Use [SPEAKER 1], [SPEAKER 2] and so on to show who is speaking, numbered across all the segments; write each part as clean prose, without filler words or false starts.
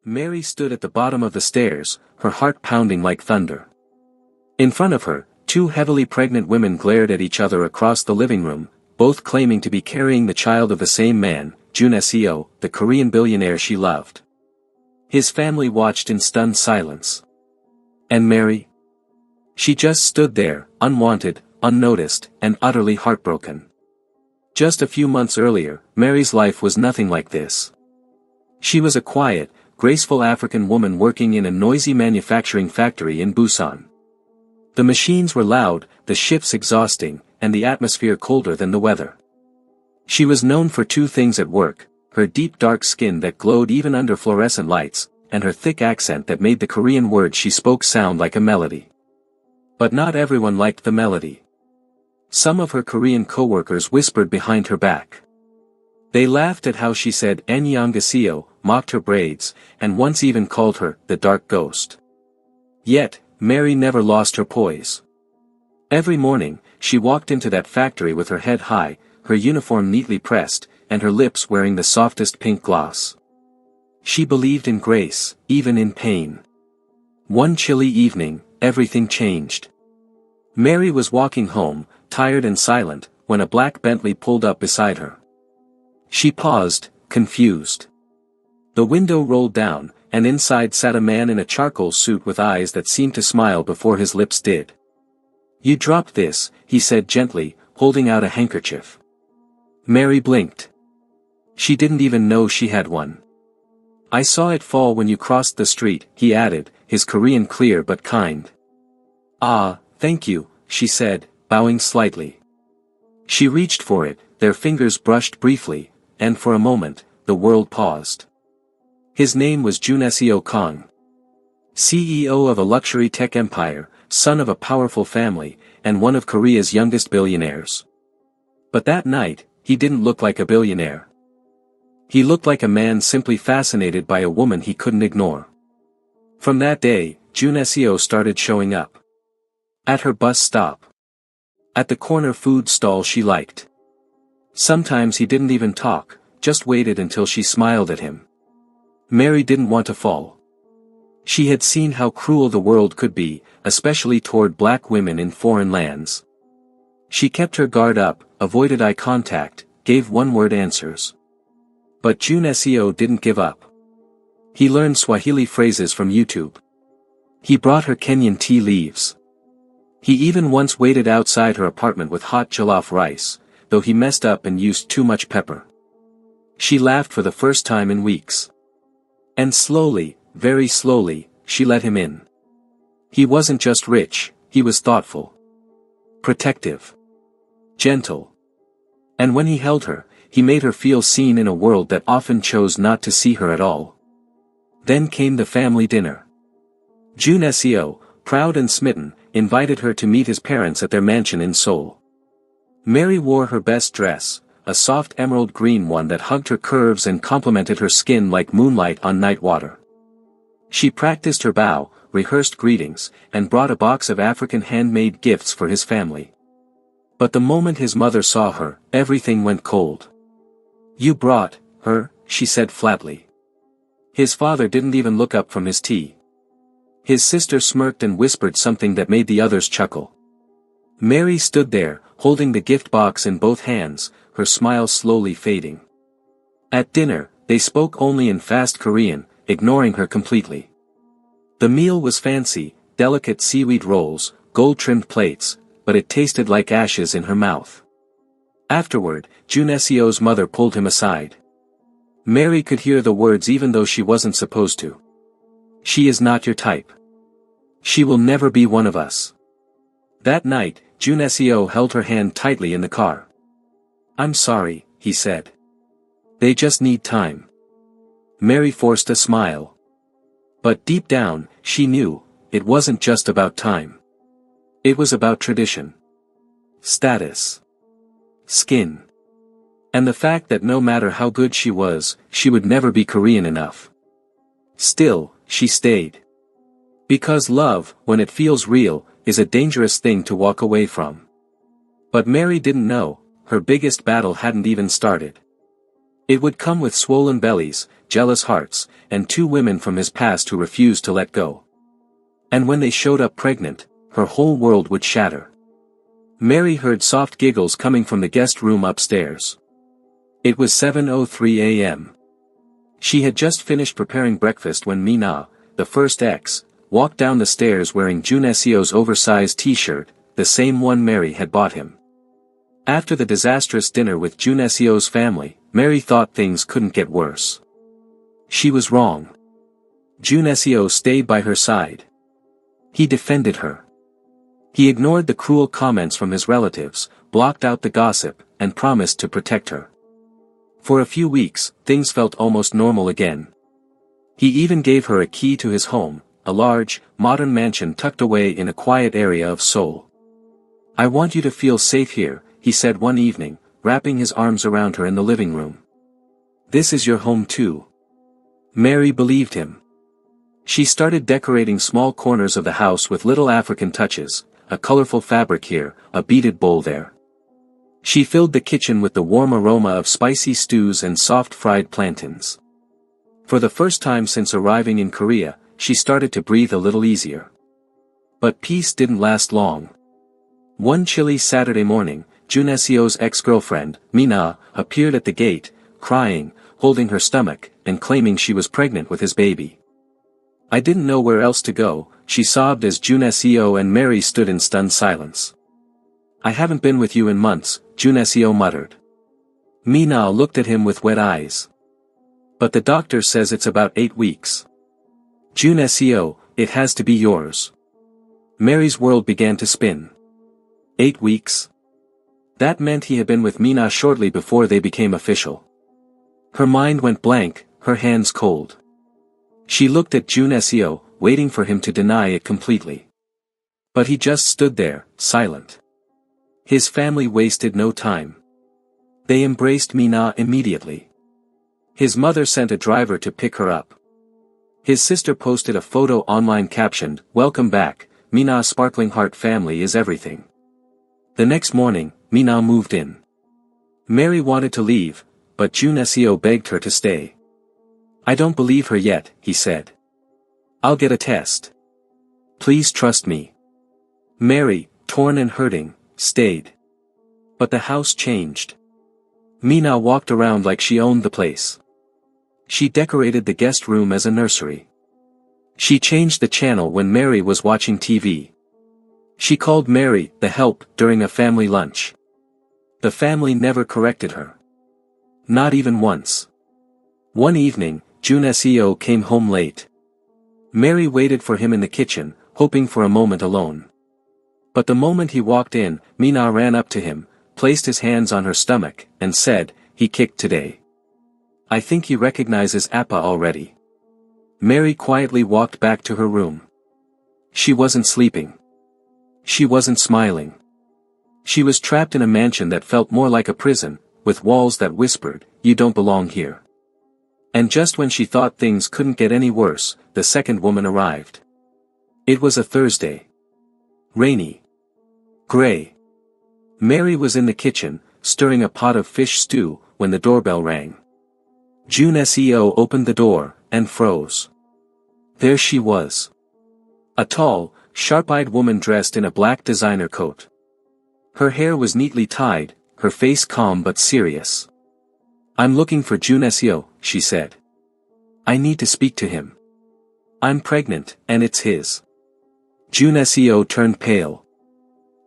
[SPEAKER 1] Mary stood at the bottom of the stairs, her heart pounding like thunder. In front of her, two heavily pregnant women glared at each other across the living room, both claiming to be carrying the child of the same man, Jun Seo, the Korean billionaire she loved. His family watched in stunned silence. And Mary? She just stood there, unwanted, unnoticed, and utterly heartbroken. Just a few months earlier, Mary's life was nothing like this. She was a quiet, graceful African woman working in a noisy manufacturing factory in Busan. The machines were loud, the shifts exhausting, and the atmosphere colder than the weather. She was known for two things at work: her deep dark skin that glowed even under fluorescent lights, and her thick accent that made the Korean words she spoke sound like a melody. But not everyone liked the melody. Some of her Korean co-workers whispered behind her back. They laughed at how she said "Annyeonghaseyo," mocked her braids, and once even called her the Dark Ghost. Yet, Mary never lost her poise. Every morning, she walked into that factory with her head high, her uniform neatly pressed, and her lips wearing the softest pink gloss. She believed in grace, even in pain. One chilly evening, everything changed. Mary was walking home, tired and silent, when a black Bentley pulled up beside her. She paused, confused. The window rolled down, and inside sat a man in a charcoal suit with eyes that seemed to smile before his lips did. "You dropped this," he said gently, holding out a handkerchief. Mary blinked. She didn't even know she had one. "I saw it fall when you crossed the street," he added, his Korean clear but kind. "Ah, thank you," she said, bowing slightly. She reached for it, their fingers brushed briefly, and for a moment, the world paused. His name was Jun Seo Kang. CEO of a luxury tech empire, son of a powerful family, and one of Korea's youngest billionaires. But that night, he didn't look like a billionaire. He looked like a man simply fascinated by a woman he couldn't ignore. From that day, Jun Seo started showing up. At her bus stop. At the corner food stall she liked. Sometimes he didn't even talk, just waited until she smiled at him. Mary didn't want to fall. She had seen how cruel the world could be, especially toward black women in foreign lands. She kept her guard up, avoided eye contact, gave one-word answers. But Jun Seo didn't give up. He learned Swahili phrases from YouTube. He brought her Kenyan tea leaves. He even once waited outside her apartment with hot jollof rice, though he messed up and used too much pepper. She laughed for the first time in weeks. And slowly, very slowly, she let him in. He wasn't just rich, he was thoughtful. Protective. Gentle. And when he held her, he made her feel seen in a world that often chose not to see her at all. Then came the family dinner. Jun Seo, proud and smitten, invited her to meet his parents at their mansion in Seoul. Mary wore her best dress, a soft emerald green one that hugged her curves and complemented her skin like moonlight on night water. She practiced her bow, rehearsed greetings, and brought a box of African handmade gifts for his family. But the moment his mother saw her, everything went cold. "You brought her," she said flatly. His father didn't even look up from his tea. His sister smirked and whispered something that made the others chuckle. Mary stood there, holding the gift box in both hands, her smile slowly fading. At dinner, they spoke only in fast Korean, ignoring her completely. The meal was fancy, delicate seaweed rolls, gold-trimmed plates, but it tasted like ashes in her mouth. Afterward, Jun Seo's mother pulled him aside. Mary could hear the words even though she wasn't supposed to. "She is not your type. She will never be one of us." That night, Jun Seo held her hand tightly in the car. "I'm sorry," he said. "They just need time." Mary forced a smile. But deep down, she knew, it wasn't just about time. It was about tradition. Status. Skin. And the fact that no matter how good she was, she would never be Korean enough. Still, she stayed. Because love, when it feels real, is a dangerous thing to walk away from. But Mary didn't know, her biggest battle hadn't even started. It would come with swollen bellies, jealous hearts, and two women from his past who refused to let go. And when they showed up pregnant, her whole world would shatter. Mary heard soft giggles coming from the guest room upstairs. It was 7:03 a.m. She had just finished preparing breakfast when Mina, the first ex, walked down the stairs wearing Junesio's oversized t-shirt, the same one Mary had bought him. After the disastrous dinner with Junesio's family, Mary thought things couldn't get worse. She was wrong. Junesio stayed by her side. He defended her. He ignored the cruel comments from his relatives, blocked out the gossip, and promised to protect her. For a few weeks, things felt almost normal again. He even gave her a key to his home, a large, modern mansion tucked away in a quiet area of Seoul. "I want you to feel safe here," he said one evening, wrapping his arms around her in the living room. "This is your home too." Mary believed him. She started decorating small corners of the house with little African touches, a colorful fabric here, a beaded bowl there. She filled the kitchen with the warm aroma of spicy stews and soft fried plantains. For the first time since arriving in Korea, she started to breathe a little easier. But peace didn't last long. One chilly Saturday morning, Junesio's ex-girlfriend, Mina, appeared at the gate, crying, holding her stomach, and claiming she was pregnant with his baby. "I didn't know where else to go," she sobbed as Junesio and Mary stood in stunned silence. "I haven't been with you in months," Junesio muttered. Mina looked at him with wet eyes. "But the doctor says it's about 8 weeks. Junesio, it has to be yours." Mary's world began to spin. 8 weeks? That meant he had been with Mina shortly before they became official. Her mind went blank, her hands cold. She looked at Junesio, waiting for him to deny it completely. But he just stood there, silent. His family wasted no time. They embraced Mina immediately. His mother sent a driver to pick her up. His sister posted a photo online captioned, "Welcome back, Mina's sparkling heart family is everything." The next morning, Mina moved in. Mary wanted to leave, but Junesio begged her to stay. "I don't believe her yet," he said. "I'll get a test. Please trust me." Mary, torn and hurting, stayed. But the house changed. Mina walked around like she owned the place. She decorated the guest room as a nursery. She changed the channel when Mary was watching TV. She called Mary, the help, during a family lunch. The family never corrected her. Not even once. One evening, Junesio came home late. Mary waited for him in the kitchen, hoping for a moment alone. But the moment he walked in, Mina ran up to him, placed his hands on her stomach, and said, "He kicked today. I think he recognizes Appa already." Mary quietly walked back to her room. She wasn't sleeping. She wasn't smiling. She was trapped in a mansion that felt more like a prison, with walls that whispered, "You don't belong here." And just when she thought things couldn't get any worse, the second woman arrived. It was a Thursday. Rainy. Gray. Mary was in the kitchen, stirring a pot of fish stew, when the doorbell rang. Junesio opened the door, and froze. There she was. A tall, sharp-eyed woman dressed in a black designer coat. Her hair was neatly tied, her face calm but serious. "I'm looking for Junesio," she said. "I need to speak to him. I'm pregnant, and it's his." Junesio turned pale.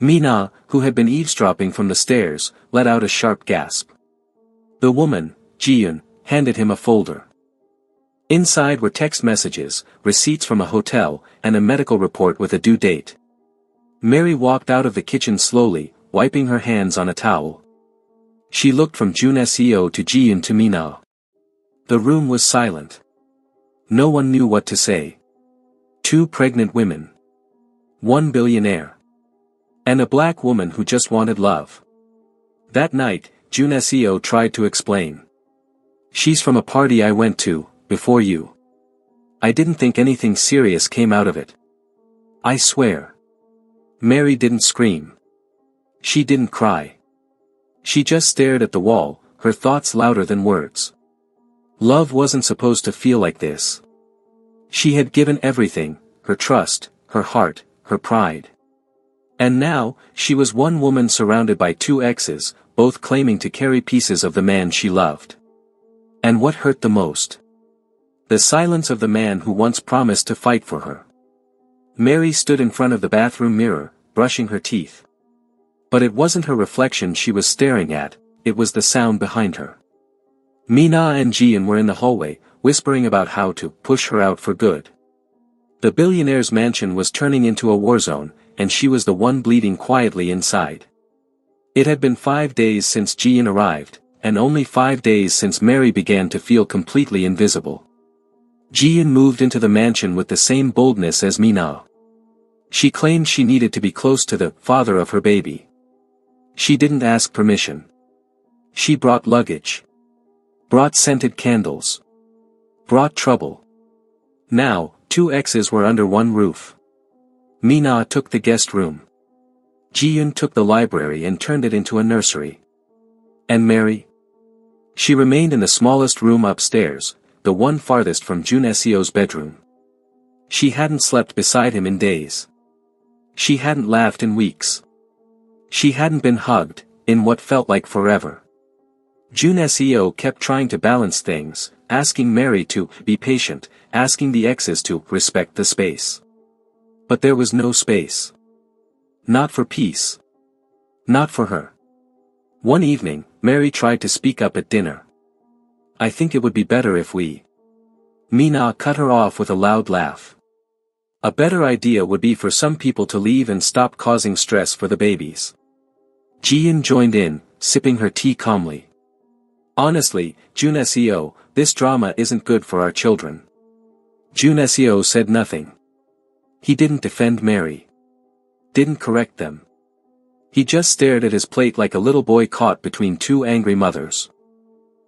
[SPEAKER 1] Mina, who had been eavesdropping from the stairs, let out a sharp gasp. The woman, Jiyun, handed him a folder. Inside were text messages, receipts from a hotel, and a medical report with a due date. Mary walked out of the kitchen slowly, wiping her hands on a towel. She looked from Junesio to Jiyun to Mina. The room was silent. No one knew what to say. 2 pregnant women. 1 billionaire. And a black woman who just wanted love. That night, Junesio tried to explain. "She's from a party I went to, before you. I didn't think anything serious came out of it. I swear." Mary didn't scream. She didn't cry. She just stared at the wall, her thoughts louder than words. Love wasn't supposed to feel like this. She had given everything, her trust, her heart, her pride. And now, she was one woman surrounded by two exes, both claiming to carry pieces of the man she loved. And what hurt the most? The silence of the man who once promised to fight for her. Mary stood in front of the bathroom mirror, brushing her teeth. But it wasn't her reflection she was staring at, it was the sound behind her. Mina and Jian were in the hallway, whispering about how to push her out for good. The billionaire's mansion was turning into a war zone, and she was the one bleeding quietly inside. It had been 5 days since Jian arrived, and only 5 days since Mary began to feel completely invisible. Jian moved into the mansion with the same boldness as Mina. She claimed she needed to be close to the father of her baby. She didn't ask permission. She brought luggage. Brought scented candles. Brought trouble. Now, two exes were under one roof. Mina took the guest room. Jian took the library and turned it into a nursery. And Mary? She remained in the smallest room upstairs, the one farthest from Junesio's bedroom. She hadn't slept beside him in days. She hadn't laughed in weeks. She hadn't been hugged, in what felt like forever. Junesio kept trying to balance things, asking Mary to be patient, asking the exes to respect the space. But there was no space. Not for peace. Not for her. One evening, Mary tried to speak up at dinner. I think it would be better if we... Mina cut her off with a loud laugh. A better idea would be for some people to leave and stop causing stress for the babies. Jian joined in, sipping her tea calmly. Honestly, Junesio, this drama isn't good for our children. Junesio said nothing. He didn't defend Mary. Didn't correct them. He just stared at his plate like a little boy caught between two angry mothers.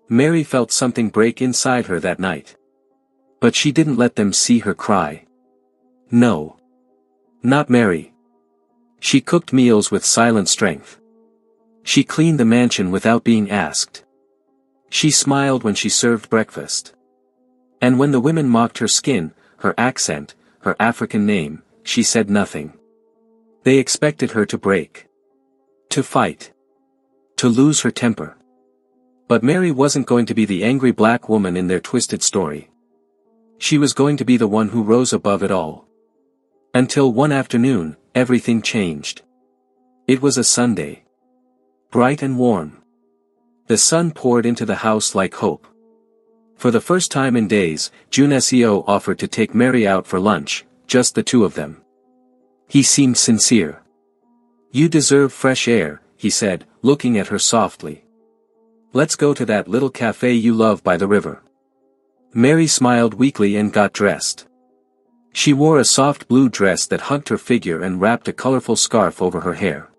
[SPEAKER 1] Mary felt something break inside her that night. But she didn't let them see her cry. No. Not Mary. She cooked meals with silent strength. She cleaned the mansion without being asked. She smiled when she served breakfast. And when the women mocked her skin, her accent, her African name, she said nothing. They expected her to break. To fight. To lose her temper. But Mary wasn't going to be the angry black woman in their twisted story. She was going to be the one who rose above it all. Until one afternoon, everything changed. It was a Sunday. Bright and warm. The sun poured into the house like hope. For the first time in days, Junesio offered to take Mary out for lunch, just the two of them. He seemed sincere. You deserve fresh air, he said, looking at her softly. Let's go to that little cafe you love by the river. Mary smiled weakly and got dressed. She wore a soft blue dress that hugged her figure and wrapped a colorful scarf over her hair.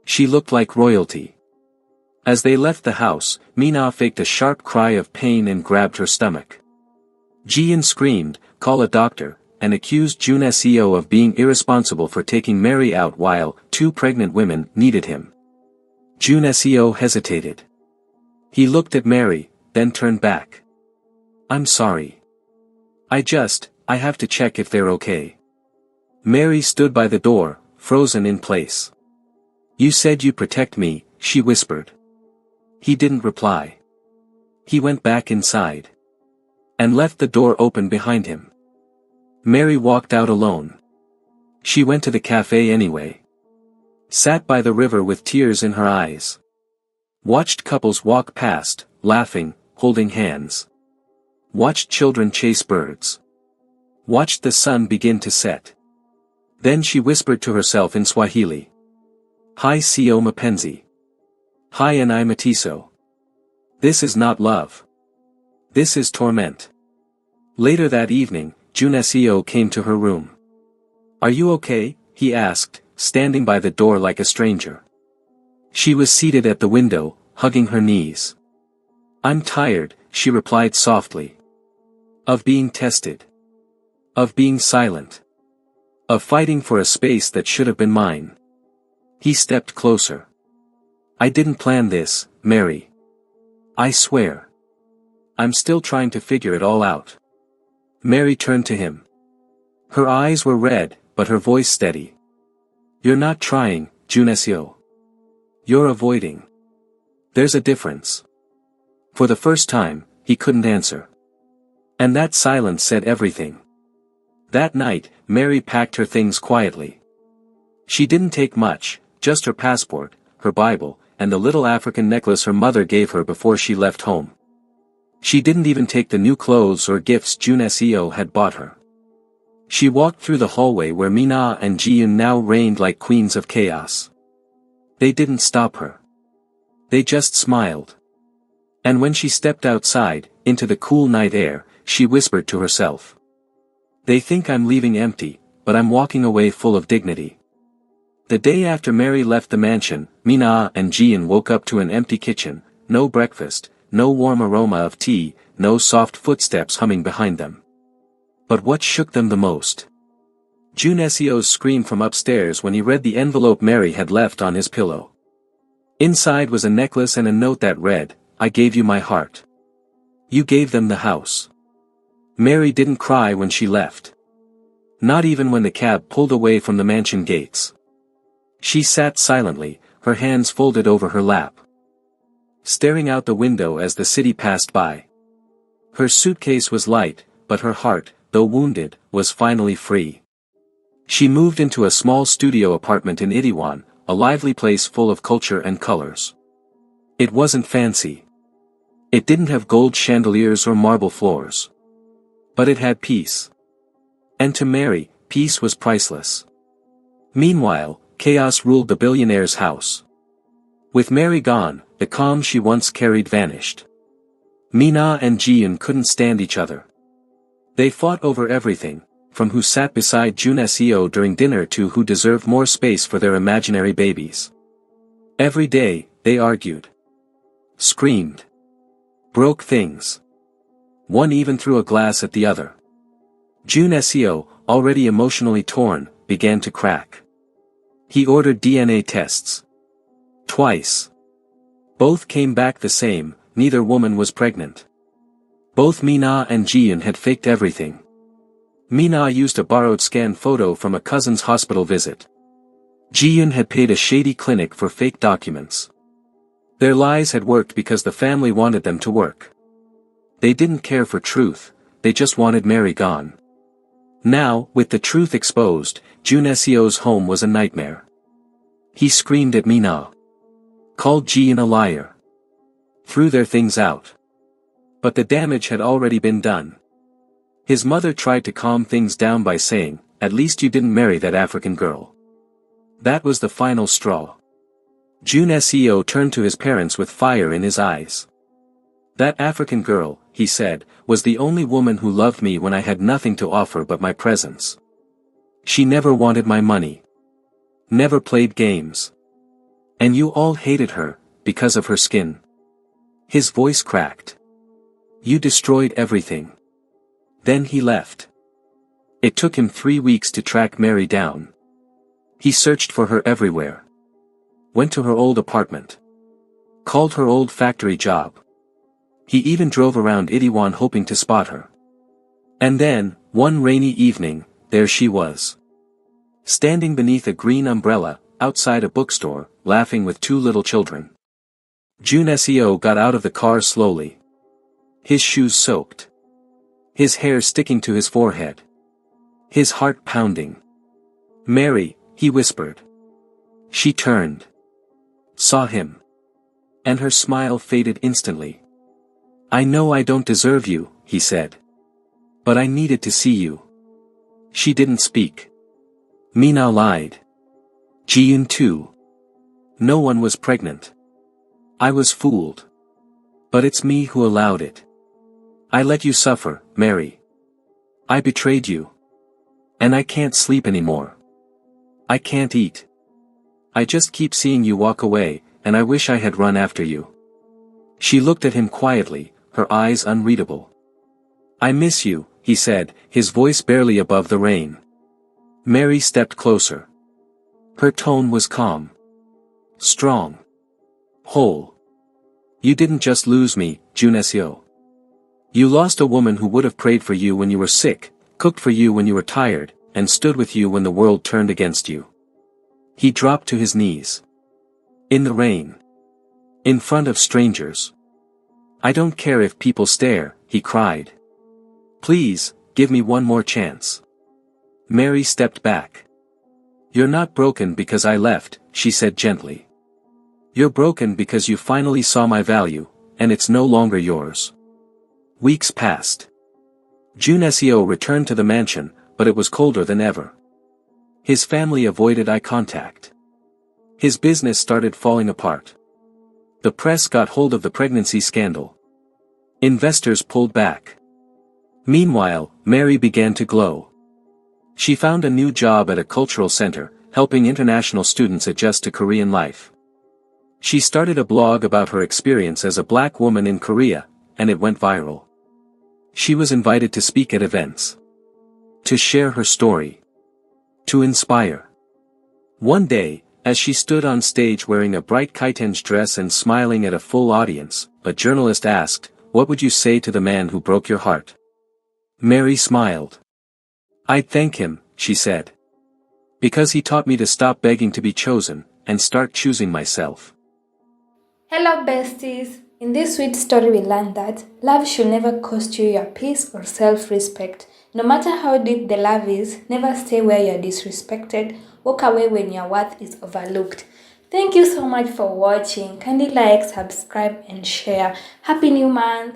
[SPEAKER 1] She looked like royalty. As they left the house, Mina faked a sharp cry of pain and grabbed her stomach. Jian screamed, "Call a doctor," and accused Junesio of being irresponsible for taking Mary out while two pregnant women needed him. Junesio hesitated. He looked at Mary, then turned back. I'm sorry. I have to check if they're okay. Mary stood by the door, frozen in place. You said you'd protect me, she whispered. He didn't reply. He went back inside. And left the door open behind him. Mary walked out alone. She went to the cafe anyway. Sat by the river with tears in her eyes. Watched couples walk past, laughing, holding hands. Watched children chase birds. Watched the sun begin to set. Then she whispered to herself in Swahili. Hi sio mapenzi. Hi and I matiso. This is not love. This is torment. Later that evening, Junesio came to her room. Are you okay? He asked, standing by the door like a stranger. She was seated at the window, hugging her knees. I'm tired, she replied softly. Of being tested. Of being silent. Of fighting for a space that should have been mine. He stepped closer. I didn't plan this, Mary. I swear. I'm still trying to figure it all out. Mary turned to him. Her eyes were red, but her voice steady. You're not trying, Junesio. You're avoiding. There's a difference. For the first time, he couldn't answer. And that silence said everything. That night, Mary packed her things quietly. She didn't take much, just her passport, her Bible, and the little African necklace her mother gave her before she left home. She didn't even take the new clothes or gifts Junesio had bought her. She walked through the hallway where Mina and Jiyun now reigned like queens of chaos. They didn't stop her. They just smiled. And when she stepped outside, into the cool night air, she whispered to herself. They think I'm leaving empty, but I'm walking away full of dignity. The day after Mary left the mansion, Mina and Jiyun woke up to an empty kitchen, no breakfast, no warm aroma of tea, no soft footsteps humming behind them. But what shook them the most? Junesio's scream from upstairs when he read the envelope Mary had left on his pillow. Inside was a necklace and a note that read, I gave you my heart. You gave them the house. Mary didn't cry when she left. Not even when the cab pulled away from the mansion gates. She sat silently, her hands folded over her lap, staring out the window as the city passed by. Her suitcase was light, but her heart, though wounded, was finally free. She moved into a small studio apartment in Itaewon, a lively place full of culture and colors. It wasn't fancy. It didn't have gold chandeliers or marble floors. But it had peace. And to Mary, peace was priceless. Meanwhile, chaos ruled the billionaire's house. With Mary gone, the calm she once carried vanished. Mina and Jiyun couldn't stand each other. They fought over everything, from who sat beside Junesio during dinner to who deserved more space for their imaginary babies. Every day, they argued. Screamed. Broke things. One even threw a glass at the other. Junesio, already emotionally torn, began to crack. He ordered DNA tests. Twice. Both came back the same, neither woman was pregnant. Both Mina and Jiyun had faked everything. Mina used a borrowed scan photo from a cousin's hospital visit. Jiyun had paid a shady clinic for fake documents. Their lies had worked because the family wanted them to work. They didn't care for truth, they just wanted Mary gone. Now, with the truth exposed, Junesio's home was a nightmare. He screamed at Mina. Called Jiyun a liar. Threw their things out. But the damage had already been done. His mother tried to calm things down by saying, at least you didn't marry that African girl. That was the final straw. Junesio turned to his parents with fire in his eyes. That African girl, he said, was the only woman who loved me when I had nothing to offer but my presence. She never wanted my money. Never played games. And you all hated her, because of her skin. His voice cracked. You destroyed everything. Then he left. It took him 3 weeks to track Mary down. He searched for her everywhere. Went to her old apartment. Called her old factory job. He even drove around Itaewon hoping to spot her. And then, one rainy evening, there she was. Standing beneath a green umbrella, outside a bookstore, laughing with 2 little children. Junesio got out of the car slowly. His shoes soaked. His hair sticking to his forehead. His heart pounding. Mary, he whispered. She turned. Saw him. And her smile faded instantly. I know I don't deserve you, he said. But I needed to see you. She didn't speak. Mina lied. Jiyun too. No one was pregnant. I was fooled. But it's me who allowed it. I let you suffer, Mary. I betrayed you. And I can't sleep anymore. I can't eat. I just keep seeing you walk away, and I wish I had run after you. She looked at him quietly, her eyes unreadable. I miss you, he said, his voice barely above the rain. Mary stepped closer. Her tone was calm. Strong. Whole. You didn't just lose me, Junesio. You lost a woman who would have prayed for you when you were sick, cooked for you when you were tired, and stood with you when the world turned against you. He dropped to his knees. In the rain. In front of strangers. I don't care if people stare, he cried. Please, give me one more chance. Mary stepped back. You're not broken because I left, she said gently. You're broken because you finally saw my value, and it's no longer yours. Weeks passed. Junesio returned to the mansion, but it was colder than ever. His family avoided eye contact. His business started falling apart. The press got hold of the pregnancy scandal. Investors pulled back. Meanwhile, Mary began to glow. She found a new job at a cultural center, helping international students adjust to Korean life. She started a blog about her experience as a black woman in Korea, and it went viral. She was invited to speak at events. To share her story. To inspire. One day, as she stood on stage wearing a bright kitenge dress and smiling at a full audience, a journalist asked, "What would you say to the man who broke your heart?" Mary smiled. "I'd thank him," she said. "Because he taught me to stop begging to be chosen, and start choosing myself."
[SPEAKER 2] Hello besties! In this sweet story we learned that love should never cost you your peace or self-respect. No matter how deep the love is, never stay where you're disrespected. Walk away when your worth is overlooked. Thank you so much for watching. Kindly like, subscribe and share. Happy New Month!